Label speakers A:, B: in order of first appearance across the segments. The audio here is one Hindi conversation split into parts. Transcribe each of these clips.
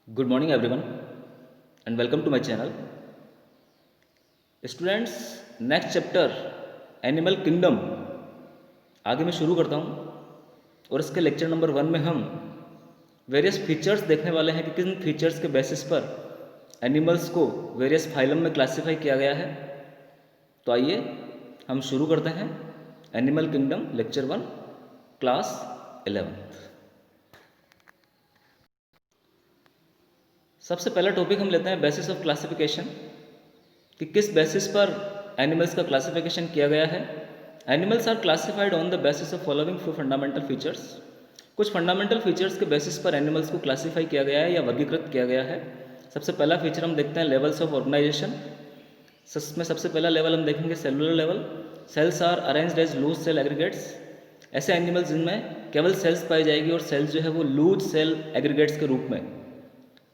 A: Good morning everyone and welcome to my channel. Students, next chapter animal kingdom आगे मैं शुरू करता हूँ और इसके लेक्चर नंबर 1 में हम वेरियस फीचर्स देखने वाले हैं कि किन फीचर्स के बेसिस पर एनिमल्स को वेरियस फाइलम में क्लासीफाई किया गया है। तो आइए हम शुरू करते हैं एनिमल किंगडम लेक्चर 1 क्लास 11। सबसे पहला टॉपिक हम लेते हैं बेसिस ऑफ क्लासिफिकेशन, कि किस बेसिस पर एनिमल्स का क्लासिफिकेशन किया गया है। Animals are classified on the basis of following few fundamental features. कुछ फंडामेंटल फीचर्स के बेसिस पर एनिमल्स को क्लासीफाई किया गया है या वर्गीकृत किया गया है। सबसे पहला फीचर हम देखते हैं लेवल्स ऑफ ऑर्गेनाइजेशन। में सबसे पहला लेवल हम देखेंगे cellular level. Cells are arranged as loose cell aggregates. ऐसे एनिमल्स जिनमें केवल सेल्स पाई जाएगी और सेल्स जो है वो लूज सेल एग्रीगेट्स के रूप में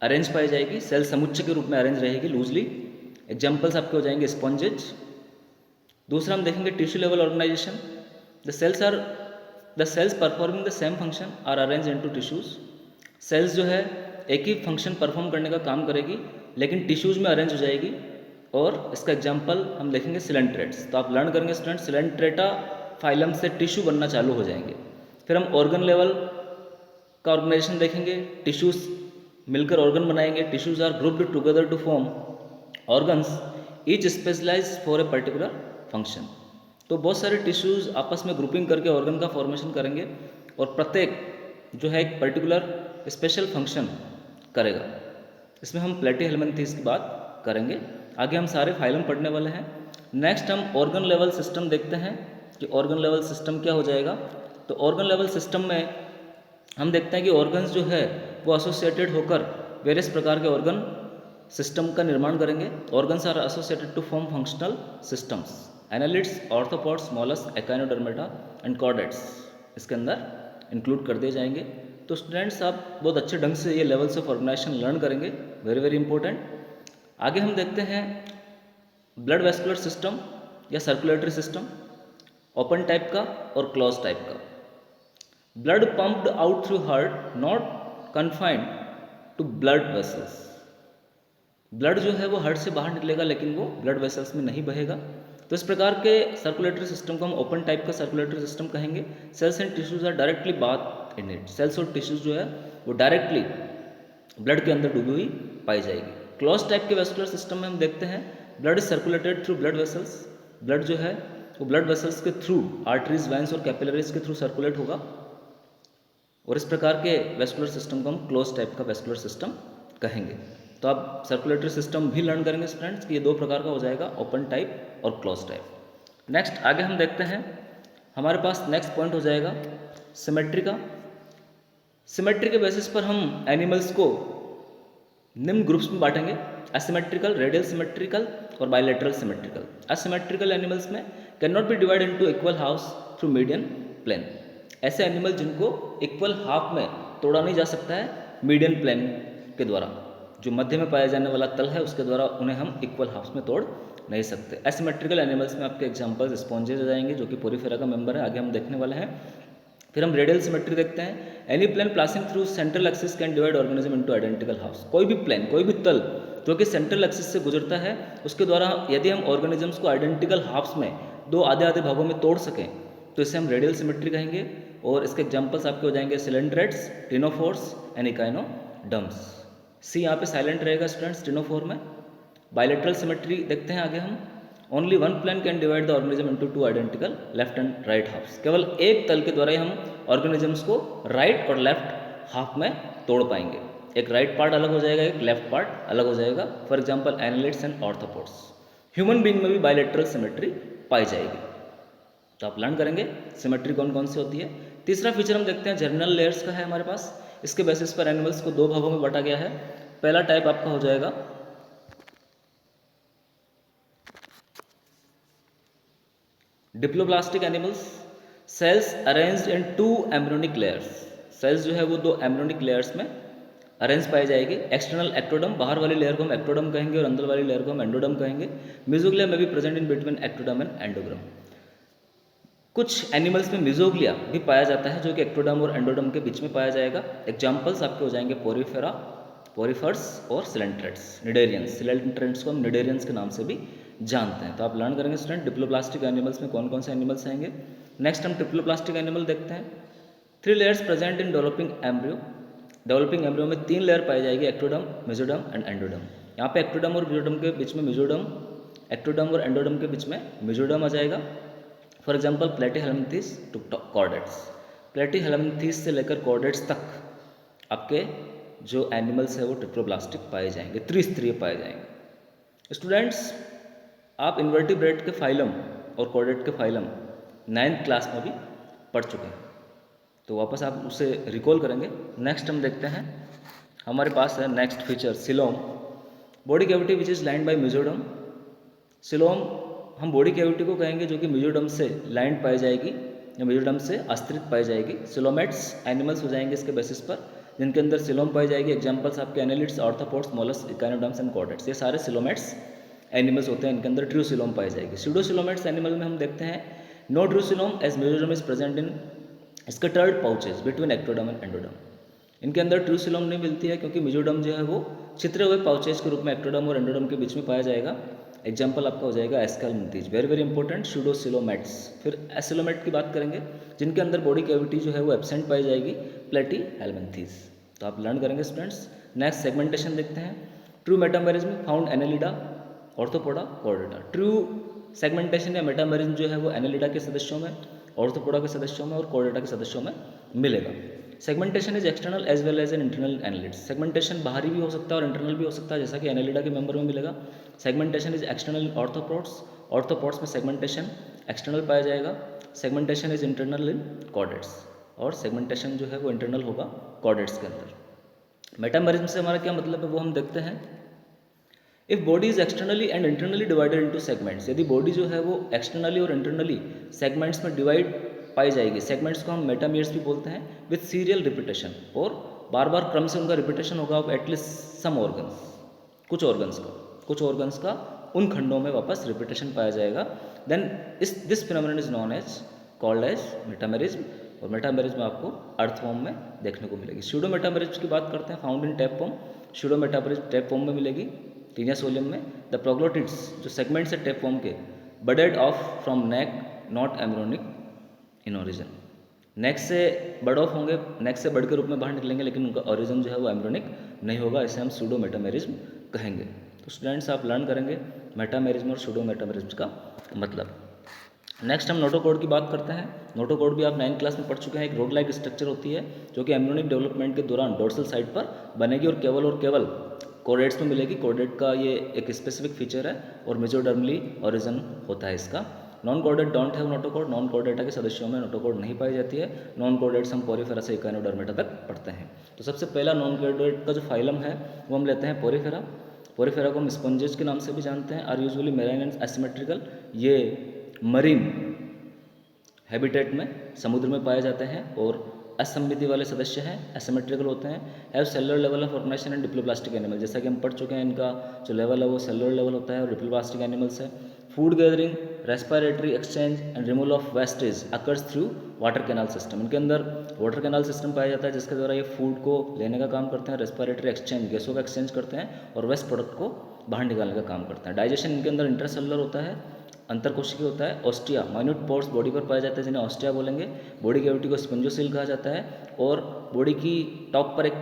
A: अरेंज पाई जाएगी, सेल समुच्चय के रूप में अरेंज रहेगी लूजली। एग्जाम्पल्स आपके हो जाएंगे स्पॉन्जेज। दूसरा हम देखेंगे tissue level organisation. The cells performing the same function are arrange into tissues. Cells जो है एक ही फंक्शन परफॉर्म करने का काम करेगी लेकिन टिश्यूज में अरेंज हो जाएगी। और इसका एग्जाम्पल हम देखेंगे सिलेंट्रेट्स। तो आप लर्न करेंगे स्टूडेंट, सिलेंट्रेटा फाइलम से टिश्यू बनना चालू हो जाएंगे। फिर हम ऑर्गन लेवल का ऑर्गेनाइजेशन देखेंगे। टिश्यूज मिलकर ऑर्गन बनाएंगे। Tissues are grouped together to form organs each specialise for a particular function. तो बहुत सारे टिश्यूज आपस में ग्रुपिंग करके ऑर्गन का फॉर्मेशन करेंगे और प्रत्येक जो है एक पर्टिकुलर स्पेशल फंक्शन करेगा। इसमें हम प्लेटीहेल्मिन्थेस की बात करेंगे। आगे हम सारे फाइलम पढ़ने वाले हैं। नेक्स्ट हम ऑर्गन लेवल सिस्टम देखते हैं कि ऑर्गन लेवल सिस्टम क्या हो जाएगा। तो ऑर्गन लेवल सिस्टम में हम देखते हैं कि ऑर्गन्स जो है वो एसोसिएटेड होकर वेरियस प्रकार के ऑर्गन सिस्टम का निर्माण करेंगे। Organs are associated to form functional systems. Annelids, arthropods, molluscs, echinodermata and chordates इसके अंदर इंक्लूड कर दिए जाएंगे। तो स्टूडेंट्स आप बहुत अच्छे ढंग से ये लेवल्स ऑफ ऑर्गेनाइजेशन लर्न करेंगे, वेरी वेरी इंपॉर्टेंट। आगे हम देखते हैं ब्लड वेस्कुलर सिस्टम या सर्कुलेटरी सिस्टम, ओपन टाइप का और क्लोज टाइप का। Blood pumped out through heart, not confined to blood vessels. Blood जो है वो हार्ट से बाहर निकलेगा लेकिन वो ब्लड वेसल्स में नहीं बहेगा। तो इस प्रकार के सर्कुलेटरी सिस्टम को हम ओपन टाइप का सर्कुलेटरी सिस्टम कहेंगे। Cells and tissues are directly bath in it. Cells और टिश्यूज जो है वो डायरेक्टली ब्लड के अंदर डूबी हुई पाई जाएगी। क्लोज टाइप के वेस्कुलर सिस्टम में हम देखते हैं blood is circulated through blood vessels. Blood जो है वो ब्लड वेसल्स के थ्रू, आर्टरीज, वेंस और कैपिलरीज के थ्रू सर्कुलेट होगा। और इस प्रकार के वेस्कुलर सिस्टम को हम क्लोज टाइप का वेस्कुलर सिस्टम कहेंगे। तो आप सर्कुलेटरी सिस्टम भी लर्न करेंगे स्टूडेंट्स कि ये दो प्रकार का हो जाएगा, ओपन टाइप और क्लोज टाइप। नेक्स्ट आगे हम देखते हैं, हमारे पास नेक्स्ट पॉइंट हो जाएगा सिमेट्री का। सिमेट्री के बेसिस पर हम एनिमल्स को निम्न ग्रुप्स में बांटेंगे: एसिमेट्रिकल, रेडियल सिमेट्रिकल और बायलैटरल सिमेट्रिकल। एसिमेट्रिकल एनिमल्स में can not be divide into equal halves through median plane. ऐसे एनिमल जिनको इक्वल हाफ में तोड़ा नहीं जा सकता है मीडियन प्लेन के द्वारा, जो मध्य में पाया जाने वाला तल है उसके द्वारा उन्हें हम इक्वल हाफ्स में तोड़ नहीं सकते। एसिमेट्रिकल एनिमल्स में आपके एग्जांपल्स स्पॉन्जेज आ जाएंगे जो कि पोरीफेरा का मेंबर है, आगे हम देखने वाले हैं। फिर हम रेडियल सिमेट्री देखते हैं। Any plane passing through central axis can divide organism into identical halves. कोई भी प्लेन, कोई भी तल जो कि सेंट्रल एक्सिस से गुजरता है उसके द्वारा यदि हम ऑर्गेनिजम्स को आइडेंटिकल हाफ्स में, दो आधे आधे भागों में तोड़ सकें तो इसे हम रेडियल सिमेट्री कहेंगे। और इसके एग्जांपल्स आपके हो जाएंगे सिलेंड्रेट्स, टिनोफोर्स एंड इकाइनोडर्म्स। सी यहाँ पे साइलेंट रहेगा स्टूडेंट्स टिनोफोर में। बायलैटरल सिमेट्री देखते हैं आगे हम। Only one plane can divide the organism into two identical left and right halves. केवल एक तल के द्वारा ही हम ऑर्गेनिजम्स को राइट और लेफ्ट हाफ में तोड़ पाएंगे। एक राइट पार्ट अलग हो जाएगा, एक लेफ्ट पार्ट अलग हो जाएगा। For example annelids and arthropods. Human being में भी बायलैटरल सिमेट्री पाई जाएगी। तो आप लर्न करेंगे सिमेट्री कौन कौन सी होती है। तीसरा फीचर हम देखते हैं जर्मिनल लेयर्स का है हमारे पास। इसके बेसिस पर एनिमल्स को दो भागों में बांटा गया है। पहला टाइप आपका हो जाएगा diploblastic animals. Cells arranged in two embryonic layers. Cells जो है वो दो एम्ब्रियोनिक लेयर्स में अरेंज पाई जाएगी। एक्सटर्नल एक्टोडम, बाहर वाली लेयर को हम एक्टोडम कहेंगे और अंदर वाली लेयर को हम एंडोडम कहेंगे। मेसोग्लिया में भी present in between ectoderm and endoderm. कुछ एनिमल्स में मेसोग्लिया भी पाया जाता है जो कि एक्टोडम और एंडोडम के बीच में पाया जाएगा। एग्जाम्पल्स आपके हो जाएंगे पोरीफेरा पोरिफर्स और सिलेंट्रेट्स, निडेरियंस, सिलेंट्रेट्स को हम निडेरियंस के नाम से भी जानते हैं। तो आप लर्न करेंगे स्टूडेंट डिप्लोप्लास्टिक एनिमल्स में कौन कौन से एनिमल्स आएंगे। नेक्स्ट हम डिप्लोप्लास्टिक एनिमल देखते हैं। 3 layers present in developing embryo. Developing embryo में 3 लेयर पाई जाएगी, एक्टोडर्म, मेसोडर्म एंड एंडोडर्म। यहाँ पे एक्टोडर्म और मेसोडर्म के बीच में मेसोडर्म, एक्टोडर्म और एंडोडर्म के बीच में मेसोडर्म आ जाएगा। For example platyhelminthes to chordates. Platyhelminthes से लेकर कॉर्डेट्स तक आपके जो एनिमल्स है वो ट्रिप्लोप्लास्टिक पाए जाएंगे, त्रिस्तरीय पाए जाएंगे। स्टूडेंट्स, आप इन्वर्टिब्रेट के फाइलम और कॉर्डेट के फाइलम 9th क्लास में भी पढ़ चुके हैं, तो वापस आप उसे रिकॉल करेंगे। नेक्स्ट हम देखते हैं, हमारे पास है next feature coelom, body cavity which is lined by mesoderm. Coelom हम बॉडी कैविटी को कहेंगे जो कि मेसोडर्म से लाइंड पाई जाएगी या मेसोडर्म से आश्रित पाई जाएगी। सिलोमेट्स एनिमल्स हो जाएंगे इसके बेसिस पर, जिनके अंदर सिलोम पाई जाएगी। एग्जांपल्स आपके annelids, arthropods, molluscs, echinoderms and chordates, ये सारे सिलोमेट्स एनिमल्स होते हैं, इनके अंदर ट्रू सिलोम पाई जाएगी। स्यूडोसिलोमेट्स एनिमल में हम देखते हैं no true coelom as mesoderm is present in scattered pouches between ectoderm and endoderm. इनके अंदर ट्रू सिलोम नहीं मिलती है क्योंकि मेसोडर्म जो है वो छितरे हुए पाउचेज के रूप में एक्टोडर्म और एंडोडर्म के बीच में पाया जाएगा। एग्जाम्पल आपका हो जाएगा एस्केल्मिन्थेस, वेरी वेरी इंपॉर्टेंट, स्यूडोसिलोमेट्स। फिर एसिलोमेट की बात करेंगे जिनके अंदर बॉडी कैविटी जो है वो एब्सेंट पाई जाएगी, प्लेटीहेल्मिन्थेस। तो आप लर्न करेंगे स्टूडेंट्स। नेक्स्ट सेगमेंटेशन देखते हैं। True metamerism found Annelida, arthropoda, Chordata. True segmentation या मेटामेरिज्म जो है वो एनेलिडा के सदस्यों में, ऑर्थोपोडा के सदस्यों में और कॉर्डेटा के सदस्यों में मिलेगा। Segmentation is external as well as an internal annelids. Segmentation बाहरी भी हो सकता है और इंटरनल भी हो सकता है, जैसा कि एनालिडा के मेंबर में मिलेगा। Segmentation is external in arthropods, arthropods में सेगमेंटेशन एक्सटर्नल पाया जाएगा। Segmentation is internal in chordates, और सेगमेंटेशन जो है वो इंटरनल होगा कॉर्डेट्स के अंदर। मेटामेरिज्म से हमारा क्या मतलब है वो हम देखते हैं। If body is externally and internally divided into segments, यदि बॉडी जो है वो एक्सटर्नली और इंटरनली सेगमेंट्स में डिवाइड पाई जाएगी, सेगमेंट्स को हम मेटामियर्स भी बोलते हैं, विथ सीरियल रिपीटेशन, और बार बार क्रम से उनका रिपीटेशन होगा ऑफ एटलीस्ट सम ऑर्गन्स, कुछ ऑर्गन्स का उन खंडों में वापस रिपीटेशन पाया जाएगा, then this phenomenon is known as called as metamerism. और मेटामेरिज्म आपको अर्थ फॉर्म में देखने को मिलेगी। स्यूडो मेटामेरिज्म की बात करते हैं, found in tapeworm. Pseudo metamerism tapeworm में मिलेगी, टीनिया सोलियम में। द प्रोग्लोटिड्स जो सेगमेंट्स है टैप फॉर्म के, budded off from neck, not embryonic in origin. Neck से बड ऑफ होंगे, नेक से बड के रूप में बाहर निकलेंगे, लेकिन उनका ओरिजिन जो है वो एम्ब्रियोनिक नहीं होगा, इसे हम सूडो मेटामेरिज्म कहेंगे। तो स्टूडेंट्स आप लर्न करेंगे मेटामेरिज्म और सूडो मेटामेरिज्म का मतलब। नेक्स्ट हम नोटोकॉर्ड की बात करते हैं। नोटोकॉर्ड भी आप 9th क्लास में पढ़ चुके हैं। एक रोड लाइक स्ट्रक्चर होती है जो कि एम्ब्रियोनिक डेवलपमेंट के दौरान डोर्सल साइड पर बनेगी और केवल कॉर्डेट्स में मिलेगी। कॉर्डेट का ये एक स्पेसिफिक फीचर है और मेसोडर्मली ओरिजिन होता है इसका। Non chordate don't have notochord, non Chordata के सदस्यों में नोटोकॉर्ड नहीं पाई जाती है। नॉन कॉर्डेट्स हम पोरिफेरा से इकानोडर्मेटा तक पढ़ते हैं। तो सबसे पहला नॉन कॉर्डेट का जो फाइलम है वो हम लेते हैं पोरिफेरा। पोरिफेरा को हम स्पंजेस के नाम से भी जानते हैं। Are usually marine and asymmetrical, ये मरीन हैबिटेट में, समुद्र में पाए जाते हैं और असममिति वाले सदस्य हैं, एसिमेट्रिकल होते हैं। Have cellular level of organization and diploblastic animal, जैसा कि हम पढ़ चुके हैं, इनका जो लेवल है वो सेलुलर लेवल होता है और डिप्लोप्लास्टिक एनिमल्स है। Food gathering, respiratory exchange and removal of wastage occurs through water canal system. इनके अंदर वाटर कैनाल सिस्टम पाया जाता है जिसके द्वारा ये फूड को लेने का काम करते हैं, रेस्पिरेटरी एक्सचेंज, गैसों का एक्सचेंज करते हैं और वेस्ट प्रोडक्ट को बाहर निकालने का काम करते हैं। डाइजेशन इनके अंदर इंटरसेलुलर होता है, अंतरकोशिकीय होता है। ऑस्टिया, माइन्यूट पोर्स बॉडी पर पाए जाते हैं जिन्हें ऑस्टिया बोलेंगे। बॉडी कैविटी को स्पंजोसील कहा जाता है और बॉडी की टॉप पर एक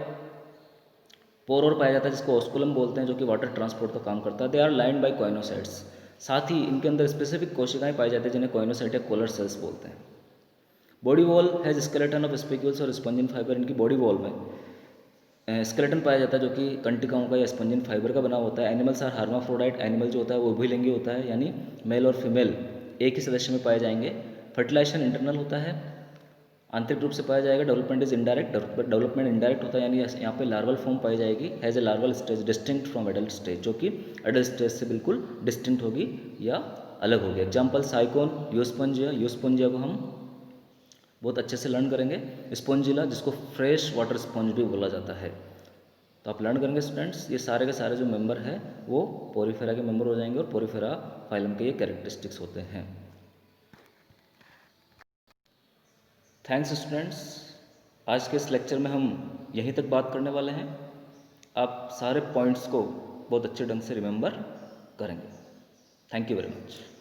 A: पोर और पाया जाता है जिसको ऑस्कुलम बोलते हैं, जो कि वाटर ट्रांसपोर्ट का काम करता है। They are lined by coenocytes, साथ ही इनके अंदर स्पेसिफिक कोशिकाएं पाई जाती हैं जिन्हें कॉइनोसाइट या कोलर सेल्स बोलते हैं। Body wall has skeleton of spicules और स्पंजिन फाइबर। इनकी बॉडी वॉल में स्केलेटन पाया जाता है जो कि कंटिकाओं का या स्पंजिन फाइबर का बना होता है। एनिमल्स आर हार्माफ्रोडाइट, एनिमल जो होता है वो उभयलिंगी होता है, यानी मेल और फीमेल एक ही सदस्य में पाए जाएंगे। फर्टिलाइजेशन इंटरनल होता है, आंतरिक रूप से पाया जाएगा। Development is indirect, development indirect होता है, यानी यहाँ पे लार्वल फॉर्म पाई जाएगी। Has a larval stage distinct from adult stage, जो कि एडल्ट स्टेज से बिल्कुल डिस्टिंक्ट होगी या अलग होगी। Example sycon, यूस्पोंजिया। यूस्पोंजिया को हम बहुत अच्छे से लर्न करेंगे। स्पोंजिला, जिसको फ्रेश वाटर स्पॉन्ज भी बोला जाता है। तो आप लर्न करेंगे स्टूडेंट्स, ये सारे के सारे जो मेंबर हैं वो पोरिफेरा के मेंबर हो जाएंगे और पोरिफेरा फाइलम के ये कैरेक्टरिस्टिक्स होते हैं। थैंक्स स्टूडेंट्स, आज के इस लेक्चर में हम यहीं तक बात करने वाले हैं। आप सारे पॉइंट्स को बहुत अच्छे ढंग से रिमेंबर करेंगे। Thank you very much.